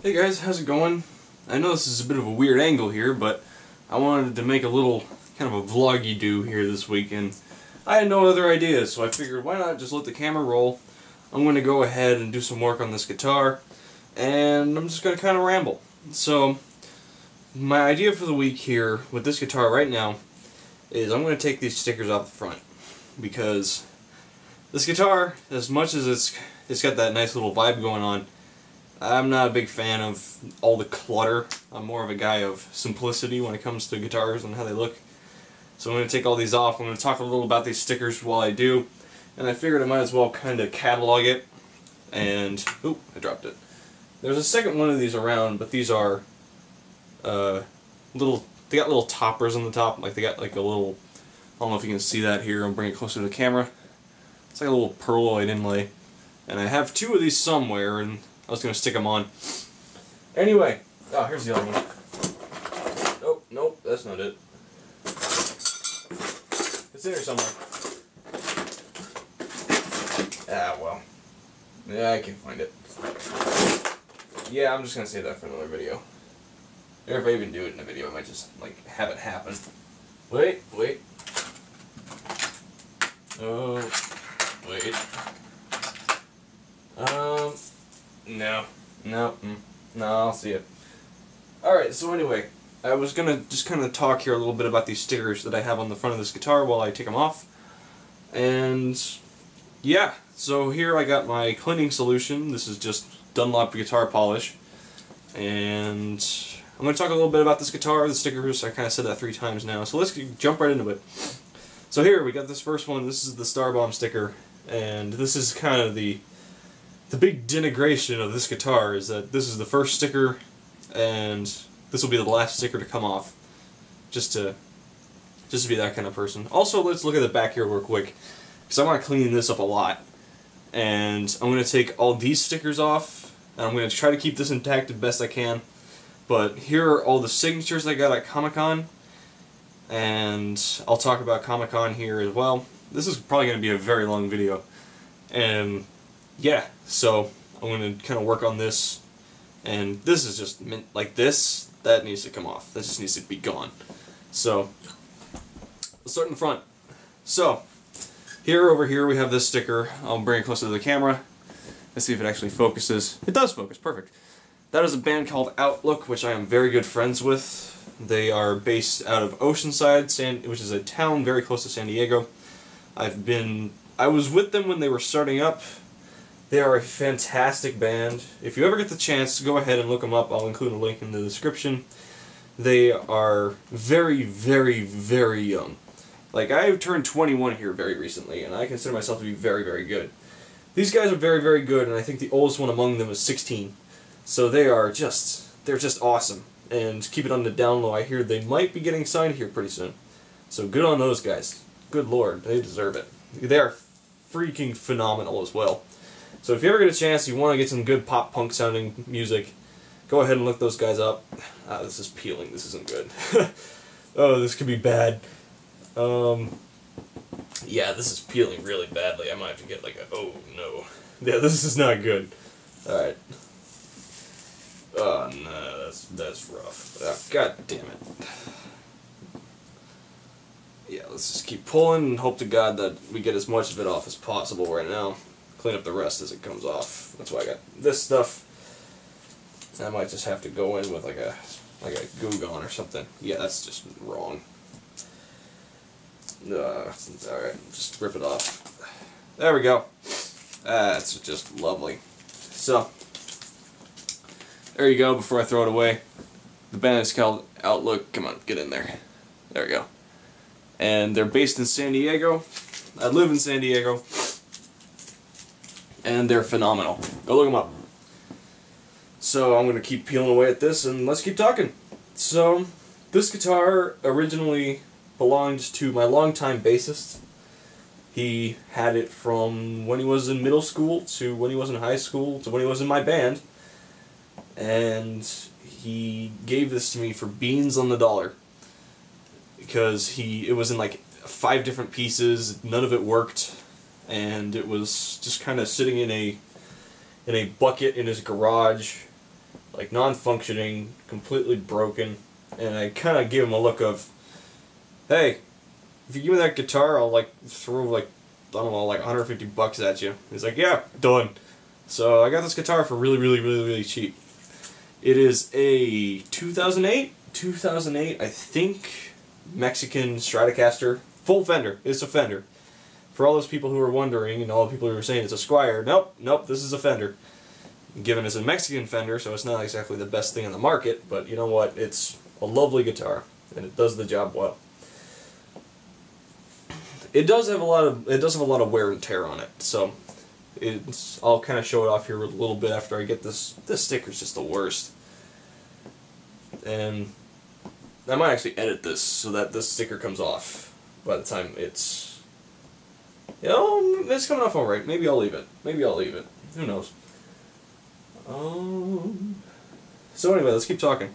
Hey guys, how's it going? I know this is a bit of a weird angle here, but I wanted to make a little kind of a vloggy-do here this week, and I had no other ideas, so I figured why not just let the camera roll. I'm going to go ahead and do some work on this guitar, and I'm just going to kind of ramble. So, my idea for the week here with this guitar right now is I'm going to take these stickers off the front, because this guitar, as much as it's got that nice little vibe going on, I'm not a big fan of all the clutter. I'm more of a guy of simplicity when it comes to guitars and how they look. So I'm going to take all these off. I'm going to talk a little about these stickers while I do. And I figured I might as well kind of catalog it. And, oop, I dropped it. There's a second one of these around, but these are they got little toppers on the top. Like they got like a little, I don't know if you can see that here. I'll bring it closer to the camera. It's like a little perloid inlay. And I have two of these somewhere, and I was going to stick them on. Anyway, oh, here's the other one. Nope, that's not it. It's in here somewhere. Ah, well. Yeah, I can't find it. Yeah, I'm just going to save that for another video. Or if I even do it in a video, I might just, like, have it happen. Wait. Oh, wait. No, I'll see it. Alright, so anyway, I was gonna just kind of talk here a little bit about these stickers that I have on the front of this guitar while I take them off. And, yeah, so here I got my cleaning solution. This is just Dunlop guitar polish. And I'm gonna talk a little bit about this guitar, the stickers. I kind of said that 3 times now, so let's jump right into it. So here, we got this first one. This is the Star Bomb sticker, and this is kind of the big denigration of this guitar, is that this is the first sticker, and this will be the last sticker to come off. Just to be that kind of person. Also, let's look at the back here real quick, because I want to clean this up a lot. And I'm going to take all these stickers off, and I'm going to try to keep this intact the best I can. But here are all the signatures I got at ComiCon, and I'll talk about ComiCon here as well. This is probably going to be a very long video. And yeah, so I'm going to kind of work on this, and this is just like this, that needs to come off. That just needs to be gone. So, let's start in the front. So, over here we have this sticker. I'll bring it closer to the camera. Let's see if it actually focuses. It does focus, perfect. That is a band called Outlook, which I am very good friends with. They are based out of Oceanside, which is a town very close to San Diego. I was with them when they were starting up. They are a fantastic band. If you ever get the chance, go ahead and look them up. I'll include a link in the description. They are very, very, very young. Like, I turned 21 here very recently, and I consider myself to be very, very good. These guys are very, very good, and I think the oldest one among them is 16. So they're just awesome. And to keep it on the down low, I hear they might be getting signed here pretty soon. So good on those guys. Good lord, they deserve it. They are freaking phenomenal as well. So if you ever get a chance, you want to get some good pop-punk sounding music, go ahead and look those guys up. Ah, this is peeling. This isn't good. Oh, this could be bad. Yeah, this is peeling really badly. I might have to get like a... Oh, no. Yeah, this is not good. Alright. Oh, no, that's rough. Oh, God damn it. Yeah, let's just keep pulling and hope to God that we get as much of it off as possible right now. Clean up the rest as it comes off. That's why I got this stuff. I might just have to go in with like a Goo Gone or something. Yeah, that's just wrong. Alright, just rip it off. There we go. That's just lovely. So, there you go before I throw it away. The band is called Outlook. Come on, get in there. There we go. And they're based in San Diego. I live in San Diego. And they're phenomenal. Go look them up. So I'm going to keep peeling away at this, and let's keep talking. So, this guitar originally belonged to my longtime bassist. He had it from when he was in middle school, to when he was in high school, to when he was in my band. And he gave this to me for beans on the dollar. Because it was in like 5 different pieces, none of it worked. And it was just kind of sitting in a bucket in his garage, like non-functioning, completely broken, and I kind of gave him a look of, hey, if you give me that guitar, I'll like throw like, I don't know, like 150 bucks at you. He's like, yeah, done. So I got this guitar for really cheap. It is a 2008, I think, Mexican Stratocaster, full Fender. It's a Fender. For all those people who are wondering, and all the people who are saying it's a Squier, nope, this is a Fender. Given it's a Mexican Fender, so it's not exactly the best thing on the market, but you know what? It's a lovely guitar, and it does the job well. It does have a lot of wear and tear on it, so I'll kind of show it off here a little bit after I get this. This sticker's just the worst, and I might actually edit this so that this sticker comes off by the time it's, you know, it's coming off all right. Maybe I'll leave it. Who knows? So anyway, let's keep talking.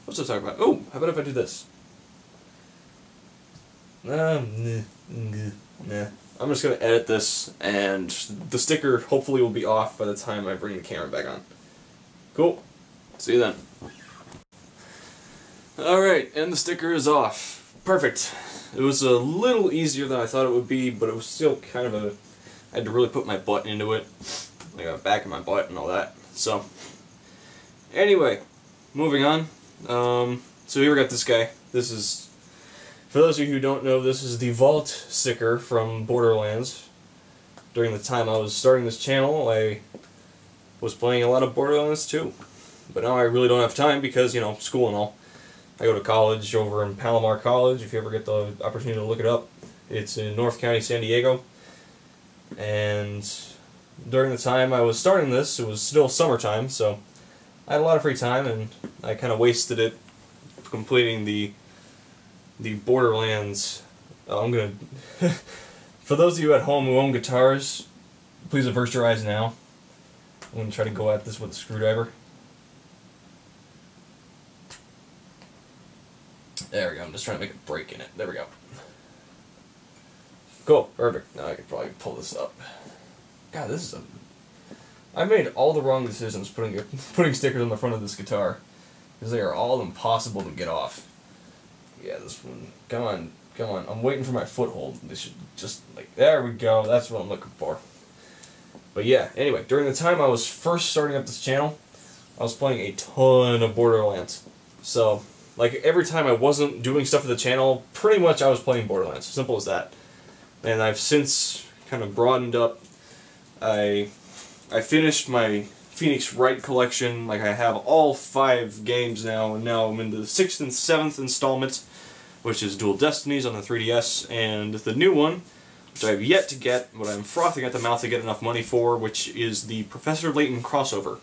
What's I talking about? Oh, how about if I do this? Nah. I'm just gonna edit this, and the sticker hopefully will be off by the time I bring the camera back on. Cool. See you then. Alright, and the sticker is off. Perfect. It was a little easier than I thought it would be, but it was still kind of a... I had to really put my butt into it. I got back in my butt and all that. So, anyway, moving on. So here we got this guy. This is, for those of you who don't know, this is the Vault sticker from Borderlands. During the time I was starting this channel, I was playing a lot of Borderlands 2. But now I really don't have time because, you know, school and all. I go to college over in Palomar College, if you ever get the opportunity to look it up. It's in North County, San Diego. And during the time I was starting this, it was still summertime, so I had a lot of free time, and I kind of wasted it completing the Borderlands. I'm gonna... For those of you at home who own guitars, please avert your eyes now. I'm gonna try to go at this with a screwdriver. There we go, I'm just trying to make a break in it. There we go. Cool, perfect. Now I can probably pull this up. God, this is a... I made all the wrong decisions putting stickers on the front of this guitar, because they are all impossible to get off. Yeah, this one. Come on. I'm waiting for my foothold. They should just, like, there we go. That's what I'm looking for. But yeah, anyway, during the time I was first starting up this channel, I was playing a ton of Borderlands. So, like, every time I wasn't doing stuff for the channel, pretty much I was playing Borderlands. Simple as that. And I've since kind of broadened up. I finished my Phoenix Wright collection. Like, I have all 5 games now, and now I'm into the 6th and 7th installment, which is Dual Destinies on the 3DS, and the new one, which I have yet to get, but I'm frothing at the mouth to get enough money for, which is the Professor Layton crossover.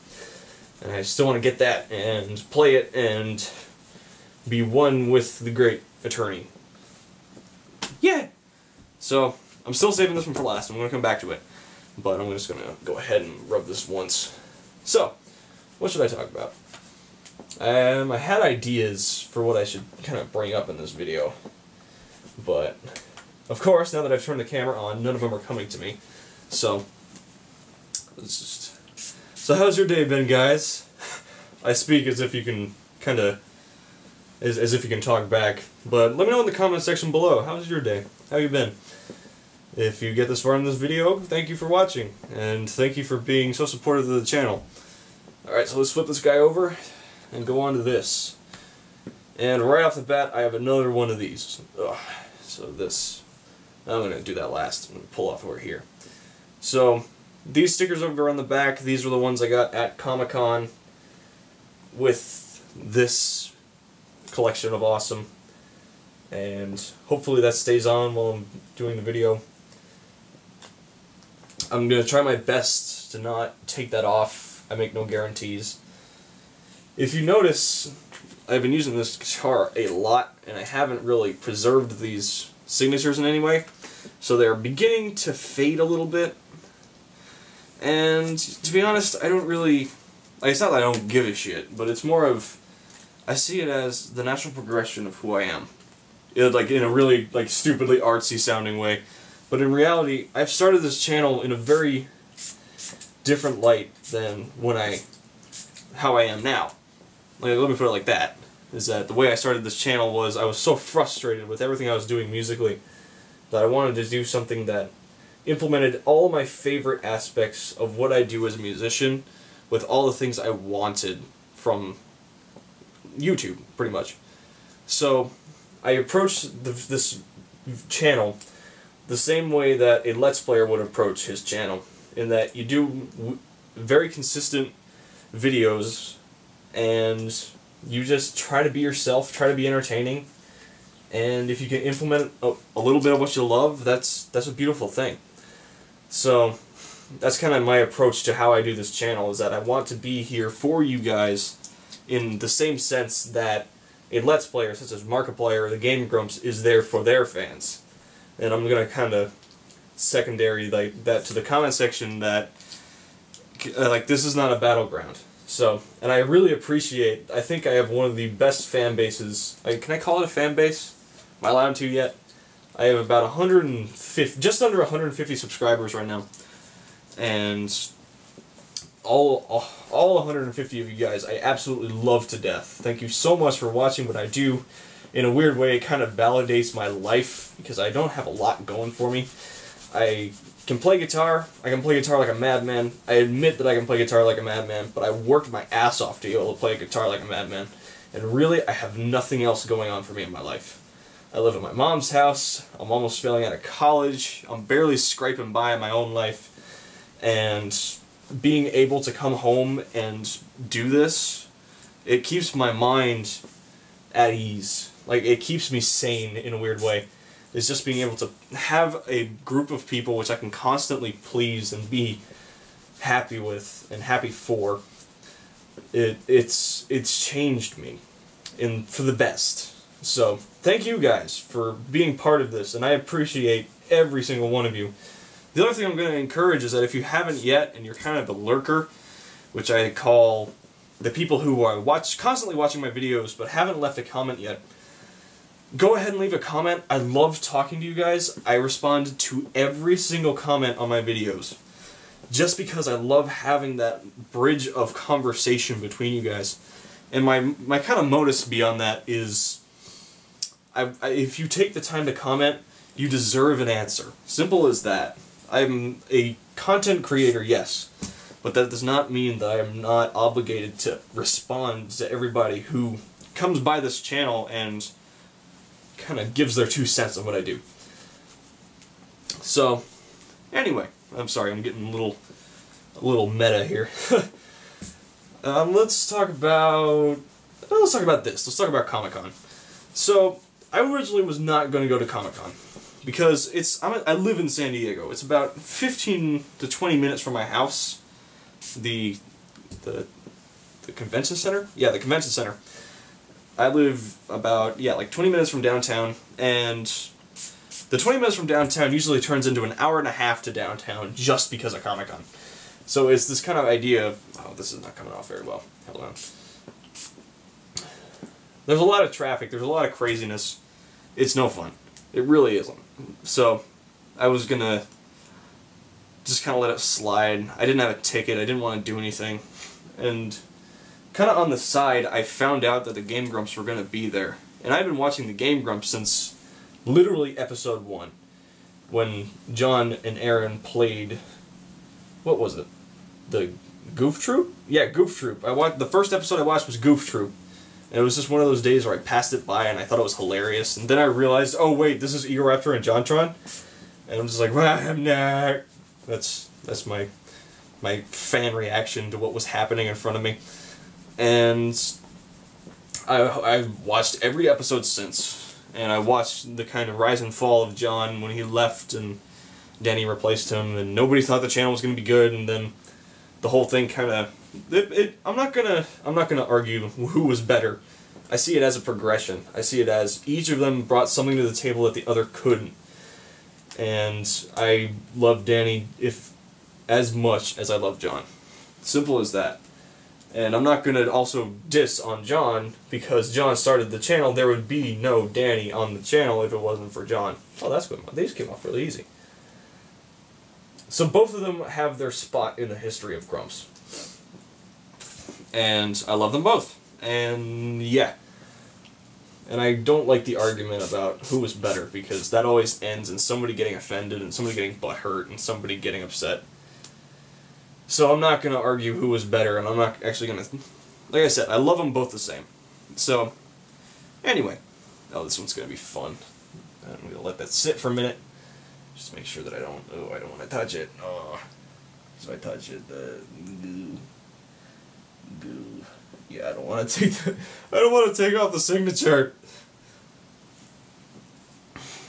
And I still want to get that and play it and be one with the great attorney. Yeah! So, I'm still saving this one for last. I'm going to come back to it. But I'm just going to go ahead and rub this once. So, what should I talk about? I had ideas for what I should kind of bring up in this video. But, of course, now that I've turned the camera on, none of them are coming to me. So, let's just... So how's your day been, guys? I speak as if you can kind of... As if you can talk back. But let me know in the comment section below. How's your day? How you been? If you get this far in this video, thank you for watching, and thank you for being so supportive of the channel. Alright, so let's flip this guy over, and go on to this. And right off the bat, I have another one of these. Ugh. So this, I'm going to do that last. I'm going to pull off over here. So, these stickers over on the back, these are the ones I got at ComiCon with this collection of awesome. And hopefully that stays on while I'm doing the video. I'm going to try my best to not take that off. I make no guarantees. If you notice, I've been using this guitar a lot, and I haven't really preserved these signatures in any way. So they're beginning to fade a little bit. And to be honest, I don't really... Like, it's not that I don't give a shit, but it's more of... I see it as the natural progression of who I am. Like, in a really, like, stupidly artsy sounding way. But in reality, I've started this channel in a very different light than how I am now. let me put it like that, is that the way I started this channel was I was so frustrated with everything I was doing musically that I wanted to do something that implemented all my favorite aspects of what I do as a musician with all the things I wanted from YouTube, pretty much. So I approached this channel the same way that a Let's Player would approach his channel, in that you do very consistent videos and you just try to be yourself, try to be entertaining, and if you can implement a little bit of what you love, that's a beautiful thing. So that's kind of my approach to how I do this channel, is that I want to be here for you guys in the same sense that a Let's Player such as Markiplier or the Game Grumps is there for their fans. And I'm going to kind of secondary like that to the comment section that like this is not a battleground. So, and I really appreciate, I think I have one of the best fan bases. Can I call it a fan base? Am I allowed to yet? I have about 150, just under 150 subscribers right now. And all 150 of you guys I absolutely love to death. Thank you so much for watching what I do. In a weird way, it kind of validates my life, because I don't have a lot going for me. I can play guitar. I can play guitar like a madman. I admit that I can play guitar like a madman, but I worked my ass off to be able to play guitar like a madman. And really, I have nothing else going on for me in my life. I live at my mom's house. I'm almost failing out of college. I'm barely scraping by in my own life. And being able to come home and do this, it keeps my mind at ease. Like, it keeps me sane in a weird way. It's just being able to have a group of people which I can constantly please and be happy with and happy for. It's changed me for the best. So thank you guys for being part of this, and I appreciate every single one of you. The other thing I'm going to encourage is that if you haven't yet, and you're kind of the lurker, which I call the people who are constantly watching my videos but haven't left a comment yet, go ahead and leave a comment. I love talking to you guys. I respond to every single comment on my videos, just because I love having that bridge of conversation between you guys. And my kind of modus beyond that is, if you take the time to comment, you deserve an answer. Simple as that. I'm a content creator, yes, but that does not mean that I am not obligated to respond to everybody who comes by this channel and kind of gives their 2 cents on what I do. So, anyway, I'm sorry, I'm getting a little meta here. Let's talk about this. Let's talk about ComiCon. So, I originally was not going to go to ComiCon because I live in San Diego. It's about 15 to 20 minutes from my house. The convention center? Yeah, the convention center. I live about, like 20 minutes from downtown, and the 20 minutes from downtown usually turns into an hour and a half to downtown just because of Comic-Con. So it's this kind of idea of, oh, this is not coming off very well. Hold on. There's a lot of traffic, there's a lot of craziness. It's no fun. It really isn't. So I was gonna just kind of let it slide. I didn't have a ticket, I didn't want to do anything. And kind of on the side, I found out that the Game Grumps were going to be there. And I've been watching the Game Grumps since literally episode 1. When John and Aaron played, what was it? The Goof Troop? Yeah, Goof Troop. The first episode I watched was Goof Troop. And it was just one of those days where I passed it by and I thought it was hilarious. And then I realized, oh wait, this is Egoraptor and JonTron? And I'm just like, well, I'm not. That's my fan reaction to what was happening in front of me. And I've watched every episode since, and I watched the kind of rise and fall of John when he left and Danny replaced him, and nobody thought the channel was going to be good, and then the whole thing kind of... I'm not gonna argue who was better. I see it as a progression. I see it as each of them brought something to the table that the other couldn't. And I love Danny as much as I love John. Simple as that. And I'm not going to also diss on John, because John started the channel. There would be no Danny on the channel if it wasn't for John. Oh, that's good. These came off really easy. So both of them have their spot in the history of Grumps. And I love them both. And yeah. And I don't like the argument about who was better, because that always ends in somebody getting offended and somebody getting butthurt and somebody getting upset. So I'm not going to argue who was better, and I'm not actually going to... Like I said, I love them both the same. So, anyway. Oh, this one's going to be fun. I'm going to let that sit for a minute. Just make sure that I don't... Oh, I don't want to touch it. Oh. So I touch it. Goo. Yeah, I don't want to take the... I don't want to take off the signature.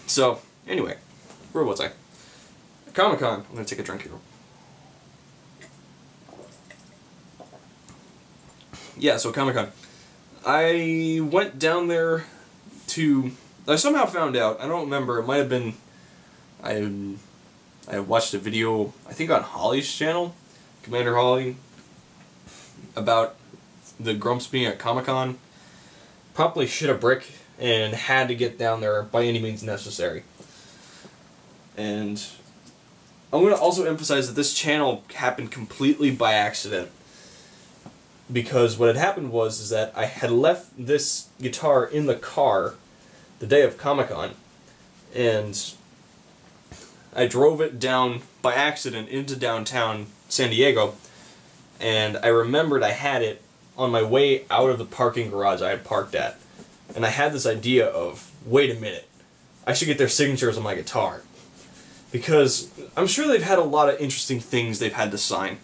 So, anyway. Where was I? ComiCon. I'm going to take a drink here. Yeah, so ComiCon. I went down there to... I somehow found out, I don't remember, it might have been... I watched a video, I think on Holly's channel, Commander Holly, about the Grumps being at ComiCon. Promptly shit a brick and had to get down there by any means necessary. And I'm going to also emphasize that this channel happened completely by accident. Because what had happened was that I had left this guitar in the car the day of Comic-Con, and I drove it down by accident into downtown San Diego, and I remembered I had it on my way out of the parking garage I had parked at. And I had this idea of, wait a minute, I should get their signatures on my guitar. Because I'm sure they've had a lot of interesting things they've had to sign.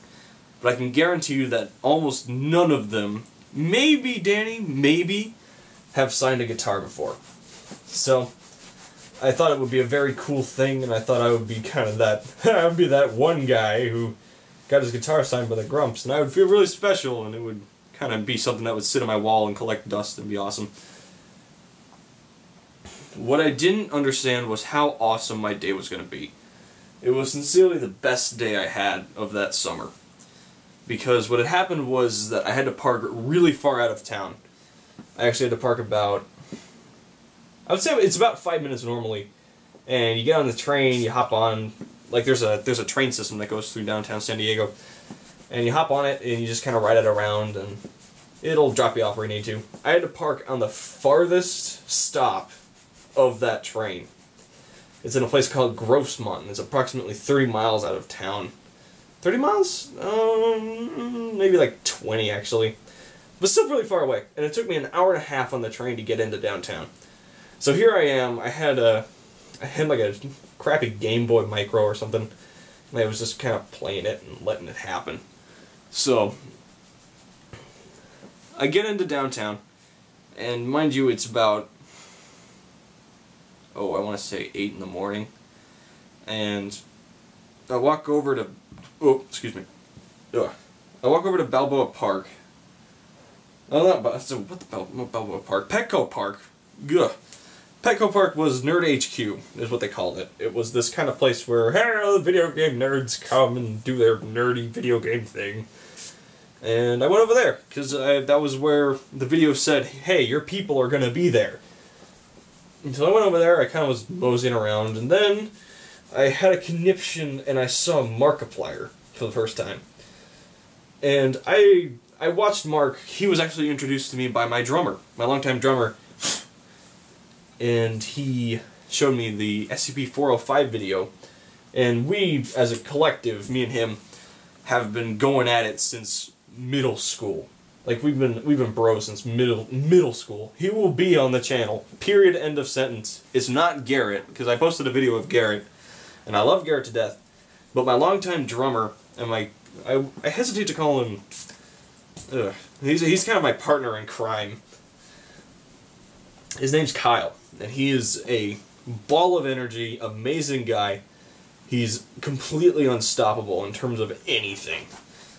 But I can guarantee you that almost none of them, maybe Danny, maybe, have signed a guitar before. So, I thought it would be a very cool thing, and I thought I would be kind of that, I would be that one guy who got his guitar signed by the Grumps, and I would feel really special, and it would kind of be something that would sit on my wall and collect dust and be awesome. What I didn't understand was how awesome my day was going to be. It was sincerely the best day I had of that summer. Because what had happened was that I had to park really far out of town. I actually had to park about... I would say it's about 5 minutes normally. And you get on the train, you hop on... Like there's a train system that goes through downtown San Diego. And you hop on it and you just kind of ride it around and it'll drop you off where you need to. I had to park on the farthest stop of that train. It's in a place called Grossmont, and it's approximately 30 miles out of town. 30 miles? Maybe like 20 actually. But still really far away. And it took me an hour and a half on the train to get into downtown. So here I am, I had like a crappy Game Boy Micro or something. And I was just kind of playing it and letting it happen. So, I get into downtown, and mind you, it's about, I want to say 8 in the morning. And I walk over to, I walk over to Balboa Park. Oh, not Balboa Park? Petco Park. Ugh. Petco Park was Nerd HQ, is what they called it. It was this kind of place where, hey, the video game nerds come and do their nerdy video game thing. And I went over there, because that was where the video said, hey, your people are going to be there. And so I went over there, I kind of was moseying around, and then I had a conniption and I saw Markiplier for the first time. And I watched Mark. He was actually introduced to me by my drummer, my longtime drummer. And he showed me the SCP-405 video. And we, as a collective, me and him, have been going at it since middle school. Like we've been bros since middle school. He will be on the channel. Period. End of sentence. It's not Garrett, because I posted a video of Garrett, and I love Garrett to death. But my longtime drummer and I hesitate to call him. He's kind of my partner in crime. His name's Kyle, and he is a ball of energy, amazing guy. He's completely unstoppable in terms of anything.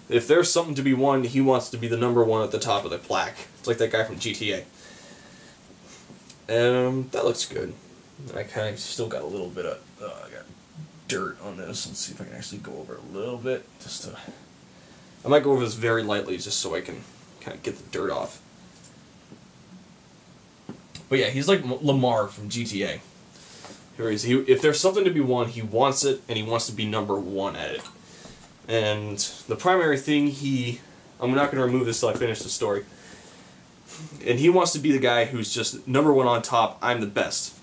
If there's something to be won, he wants to be the #1 at the top of the plaque. It's like that guy from GTA. That looks good. I kind of still got a little bit of... I got dirt on this. Let's see if I can actually go over it a little bit. I might go over this very lightly just so I can kind of get the dirt off. But yeah, he's like Lamar from GTA. If there's something to be won, he wants it, and he wants to be #1 at it. And the primary thing I'm not going to remove this till I finish the story. And he wants to be the guy who's just #1 on top, I'm the best.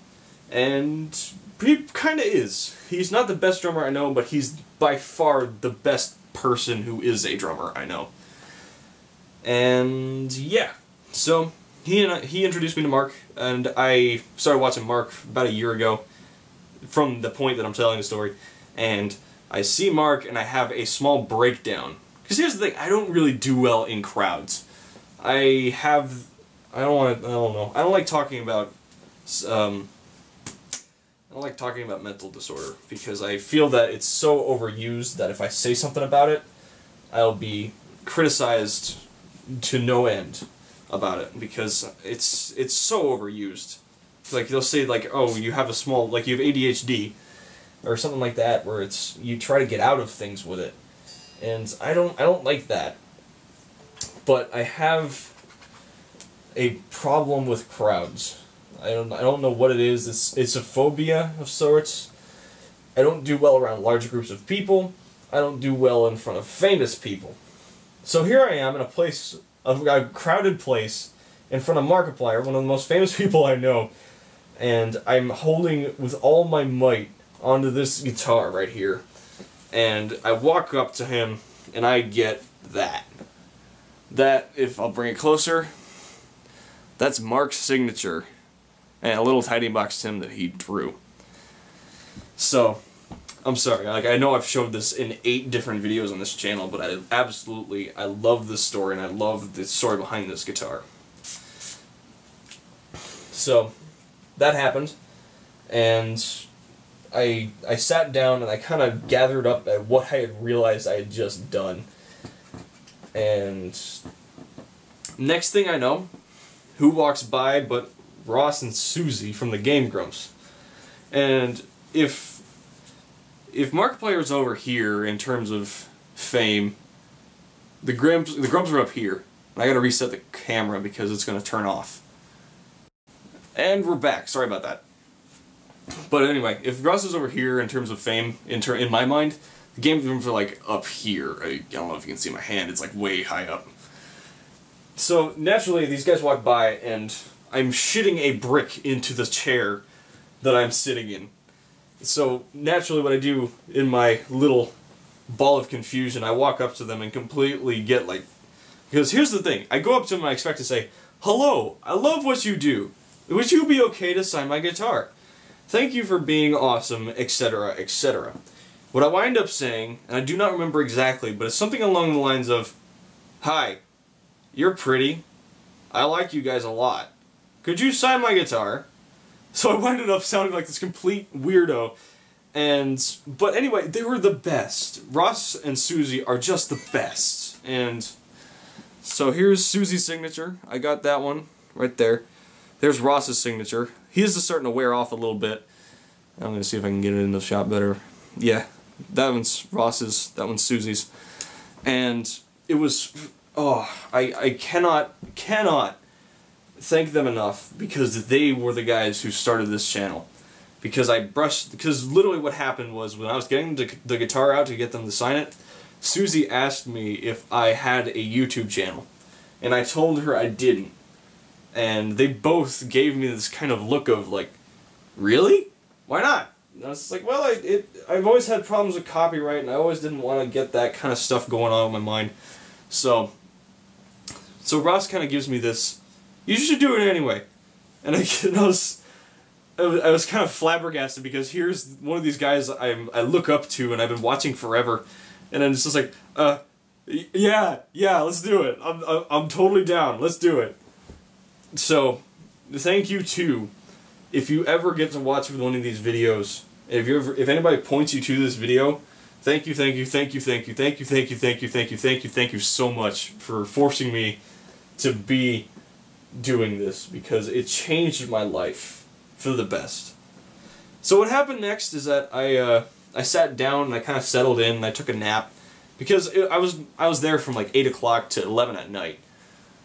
And he kind of is. He's not the best drummer I know, but he's by far the best person who is a drummer I know. And yeah, so he introduced me to Mark, and I started watching Mark about a year ago, from the point that I'm telling the story, and I see Mark and I have a small breakdown. Because here's the thing, I don't really do well in crowds. I don't like talking about mental disorder, because I feel that it's so overused that if I say something about it, I'll be criticized to no end about it, because it's so overused. Like, they'll say, like, oh, you have you have ADHD, or something like that, where you try to get out of things with it. And I don't like that. But I have a problem with crowds. I don't know what it is. It's a phobia of sorts. I don't do well around large groups of people. I don't do well in front of famous people. So here I am in a crowded place, in front of Markiplier, one of the most famous people I know, and I'm holding with all my might onto this guitar right here. And I walk up to him, and I get that. That, if I'll bring it closer, that's Mark's signature, and a little tiny box Tim that he drew. So, I'm sorry, like, I know I've showed this in 8 different videos on this channel, but I love this story, and I love the story behind this guitar. So, that happened, and I sat down and I kind of gathered up at what I had realized I had just done. And next thing I know, who walks by but Ross and Susie from the Game Grumps. And if Markiplier's over here in terms of fame, the Grumps are up here. And I gotta reset the camera because it's gonna turn off. And we're back. Sorry about that. But anyway, if Ross is over here in terms of fame, in my mind, the Game Grumps are like up here. I don't know if you can see my hand, it's like way high up. So naturally, these guys walk by and I'm shitting a brick into the chair that I'm sitting in. So naturally what I do in my little ball of confusion, I walk up to them and completely get like... Because here's the thing, I go up to them and I expect to say, "Hello, I love what you do. Would you be okay to sign my guitar? Thank you for being awesome, etc., etc." What I wind up saying, and I do not remember exactly, but it's something along the lines of, "Hi, you're pretty. I like you guys a lot. Could you sign my guitar?" So I winded up sounding like this complete weirdo. But anyway, they were the best. Ross and Susie are just the best. And so here's Susie's signature. I got that one right there. There's Ross's signature. His is starting to wear off a little bit. I'm going to see if I can get it in the shot better. Yeah, that one's Ross's, that one's Susie's. And it was... Oh, I cannot thank them enough, because they were the guys who started this channel. Because literally what happened was, when I was getting the guitar out to get them to sign it, Susie asked me if I had a YouTube channel. And I told her I didn't. And they both gave me this kind of look of like, really? Why not? And I was just like, well, I've always had problems with copyright, and I always didn't want to get that kind of stuff going on in my mind. So Ross kind of gives me this, "You should do it anyway." And I was kind of flabbergasted, because here's one of these guys I look up to and I've been watching forever, and I'm just like, yeah, let's do it. I'm totally down. Let's do it. So, thank you too. If you ever get to watch one of these videos, if anybody points you to this video, thank you so much for forcing me to be doing this, because it changed my life for the best. So what happened next is that I sat down and I kind of settled in and I took a nap, because I was there from like 8 o'clock to 11 at night.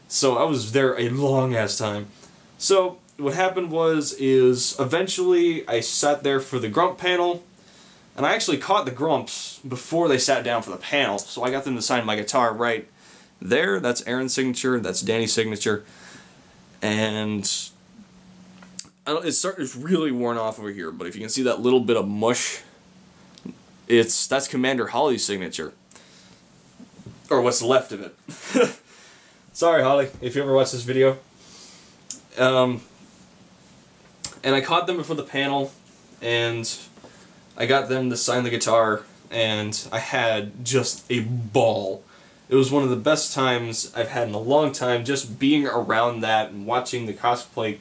So I was there a long ass time. So what happened is eventually I sat there for the Grump panel, and I actually caught the Grumps before they sat down for the panel, so I got them to sign my guitar right there. That's Aaron's signature, that's Danny's signature. And it's really worn off over here, but if you can see that little bit of mush, that's Commander Holly's signature. Or what's left of it. Sorry, Holly, if you ever watch this video. And I caught them before the panel, and I got them to sign the guitar, and I had just a ball. It was one of the best times I've had in a long time, just being around that and watching the cosplay.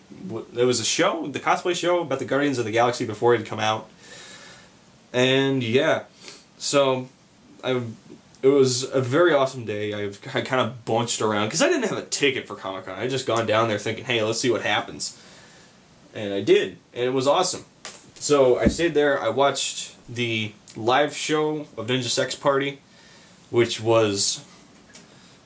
There was a show, the cosplay show about the Guardians of the Galaxy before it had come out. And yeah, so it was a very awesome day. I kind of bunched around, because I didn't have a ticket for ComiCon. I had just gone down there thinking, hey, let's see what happens. And I did, and it was awesome. So I stayed there, I watched the live show of Ninja Sex Party, which was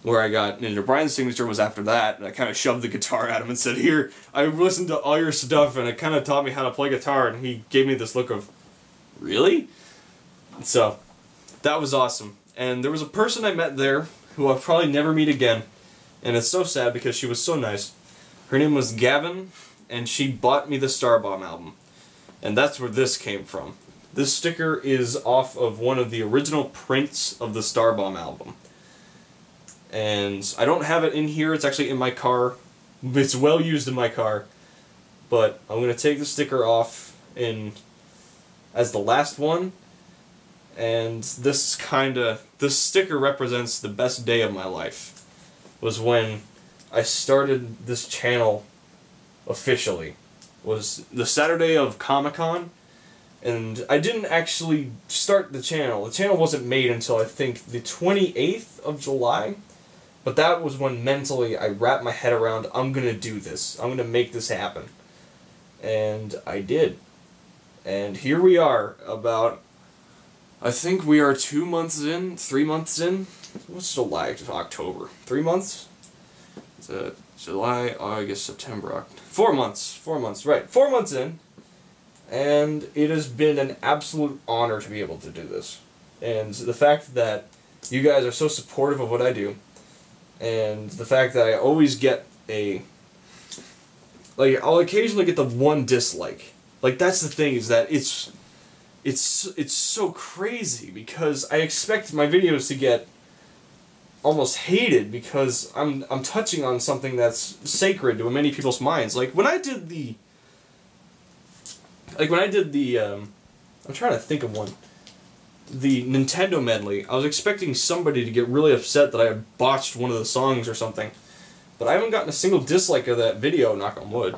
where I got Ninja Brian's signature was after that, and I kind of shoved the guitar at him and said, here, I listened to all your stuff, and it kind of taught me how to play guitar, and he gave me this look of, really? So, that was awesome. And there was a person I met there who I'll probably never meet again, and it's so sad because she was so nice. Her name was Gavin, and she bought me the Starbomb album. And that's where this came from. This sticker is off of one of the original prints of the Starbomb album. And I don't have it in here, it's actually in my car. It's well used in my car. But I'm going to take the sticker off as the last one. And this sticker represents the best day of my life. Was when I started this channel officially. Was the Saturday of ComiCon. And I didn't actually start the channel. The channel wasn't made until I think the 28th of July. But that was when mentally I wrapped my head around, I'm going to do this. I'm going to make this happen. And I did. And here we are, about, I think we are 2 months in, 3 months in. What's July to October? 3 months? July, August, September, 4 months. 4 months, right. 4 months in. And it has been an absolute honor to be able to do this. And the fact that you guys are so supportive of what I do, and the fact that I always get I'll occasionally get the one dislike. Like, that's the thing, is that it's so crazy, because I expect my videos to get almost hated because I'm touching on something that's sacred to many people's minds. Like when I did the I'm trying to think of one. The Nintendo medley, I was expecting somebody to get really upset that I had botched one of the songs or something. But I haven't gotten a single dislike of that video, knock on wood,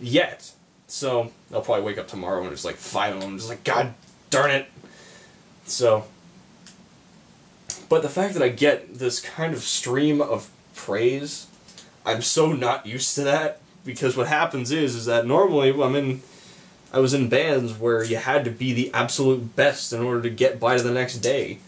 yet. So, I'll probably wake up tomorrow and there's like 5 of them, just like, God darn it! So, but the fact that I get this kind of stream of praise, I'm so not used to that, because what happens is that normally I was in bands where you had to be the absolute best in order to get by to the next day.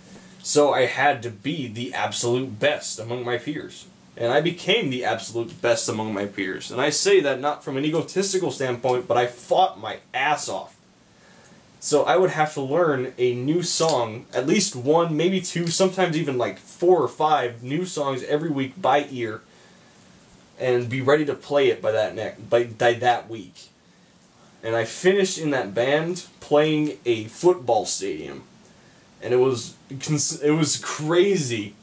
So I had to be the absolute best among my peers. And I became the absolute best among my peers. And I say that not from an egotistical standpoint, but I fought my ass off. So I would have to learn a new song, at least 1, maybe 2, sometimes even like 4 or 5 new songs every week by ear, and be ready to play it by that week. And I finished in that band playing a football stadium. And it was crazy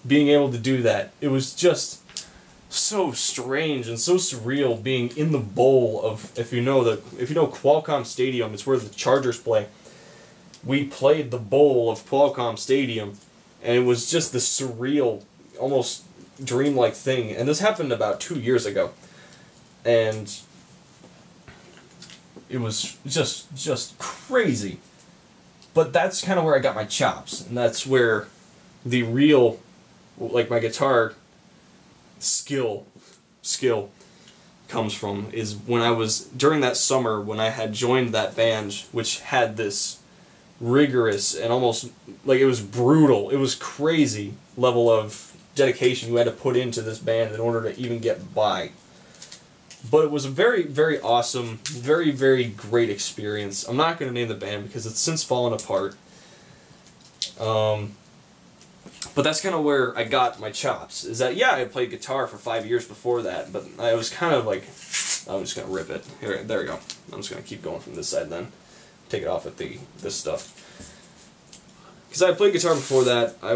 being able to do that. It was just so strange and so surreal being in the bowl of, if you know Qualcomm Stadium, it's where the Chargers play. We played the bowl of Qualcomm Stadium, and it was just this surreal, almost dreamlike thing. And this happened about 2 years ago. And it was just crazy. But that's kind of where I got my chops, and that's where the real, like, my guitar skill comes from, is when I was, during that summer when I had joined that band, which had this rigorous and almost, like, it was brutal, it was crazy level of dedication you had to put into this band in order to even get by. But it was a very, very awesome, very, very great experience. I'm not going to name the band because it's since fallen apart. But that's kind of where I got my chops. Is that, yeah, I played guitar for 5 years before that, but I was kind of like, I'm just going to rip it. Here, there we go. I'm just going to keep going from this side then. Take it off at this stuff. Because I played guitar before that. I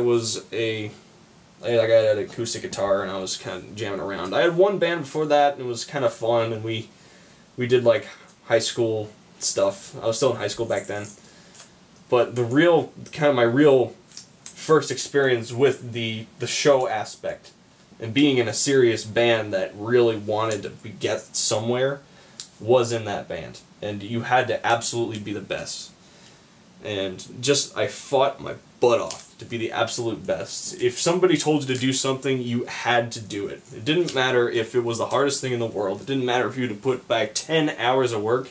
had an acoustic guitar and I was kind of jamming around. I had one band before that and it was kind of fun, and we did like high school stuff. I was still in high school back then. But my real first experience with the show aspect and being in a serious band that really wanted to get somewhere was in that band. And you had to absolutely be the best. And I fought my butt off to be the absolute best. If somebody told you to do something, you had to do it. It didn't matter if it was the hardest thing in the world. It didn't matter if you had to put back 10 hours of work.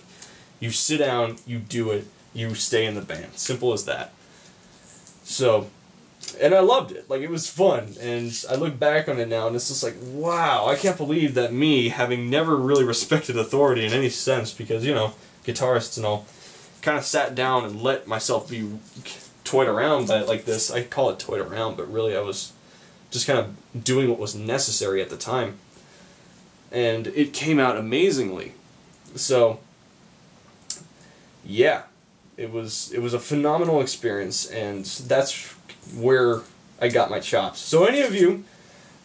You sit down, you do it, you stay in the band. Simple as that. So, and I loved it. Like, it was fun. And I look back on it now and it's just like, wow, I can't believe that me, having never really respected authority in any sense, because, you know, guitarists and all, kind of sat down and let myself be toyed around by it like this. I call it toyed around, but really I was just kind of doing what was necessary at the time. And it came out amazingly. So, yeah, it was a phenomenal experience, and that's where I got my chops. So any of you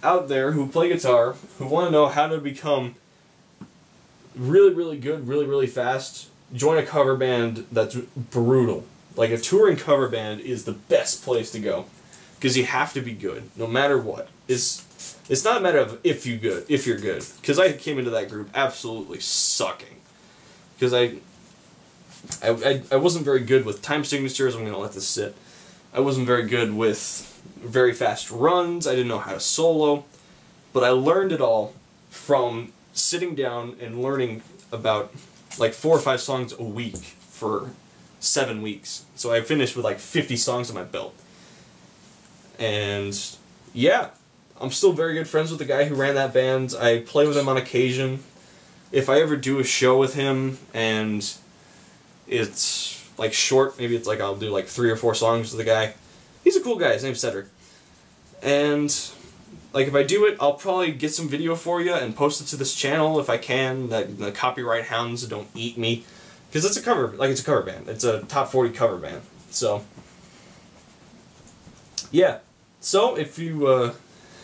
out there who play guitar, who want to know how to become really, really good, really, really fast, join a cover band that's brutal. Like, a touring cover band is the best place to go, because you have to be good, no matter what. It's not a matter of if you're good, because I came into that group absolutely sucking, because I wasn't very good with time signatures. I'm going to let this sit. I wasn't very good with very fast runs. I didn't know how to solo, but I learned it all from sitting down and learning about like 4 or 5 songs a week for 7 weeks. So I finished with like 50 songs on my belt. And yeah, I'm still very good friends with the guy who ran that band. I play with him on occasion. If I ever do a show with him and it's like short, maybe it's like I'll do like 3 or 4 songs with the guy. He's a cool guy. His name's Cedric. And like, if I do it, I'll probably get some video for you and post it to this channel if I can, that the copyright hounds don't eat me, because it's a cover band. It's a top 40 cover band. So yeah. So if you want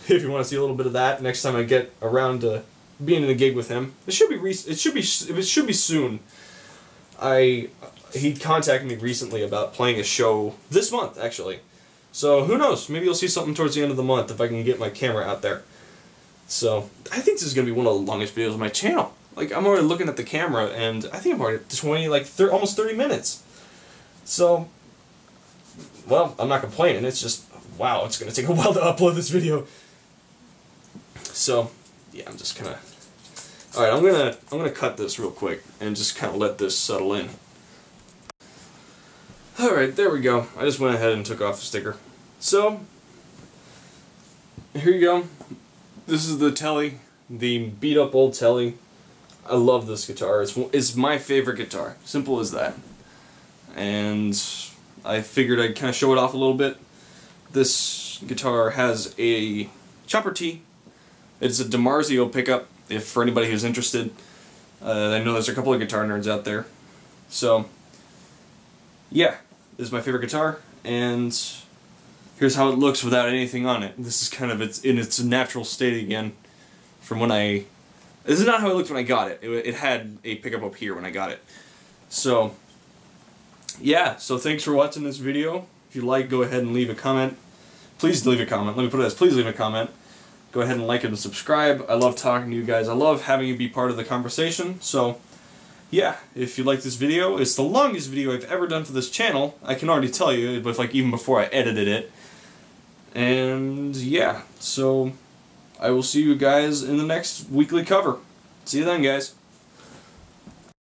to see a little bit of that next time I get around to being in a gig with him, it should be soon. He contacted me recently about playing a show this month, actually. So who knows? Maybe you'll see something towards the end of the month if I can get my camera out there. So I think this is going to be one of the longest videos on my channel. Like, I'm already looking at the camera, and I think I'm already at almost 30 minutes. So, well, I'm not complaining. It's just, wow, it's going to take a while to upload this video. So, yeah, I'm just kind of... Alright, I'm gonna cut this real quick and just kind of let this settle in. Alright, there we go. I just went ahead and took off the sticker. So, here you go. This is the Telly, the beat up old Telly. I love this guitar. It's my favorite guitar. Simple as that. And I figured I'd kind of show it off a little bit. This guitar has a chopper T. It's a DiMarzio pickup, if for anybody who's interested. I know there's a couple of guitar nerds out there. So, yeah, this is my favorite guitar, and here's how it looks without anything on it. This is kind of in its natural state again from when this is not how it looked when I got it. It had a pickup up here when I got it. So, yeah, so thanks for watching this video. If you like, go ahead and leave a comment. Please leave a comment. Let me put it as, please leave a comment. Go ahead and like it and subscribe. I love talking to you guys. I love having you be part of the conversation. So, yeah, if you like this video, it's the longest video I've ever done for this channel. I can already tell you, but like even before I edited it. And yeah, so I will see you guys in the next weekly cover. See you then, guys.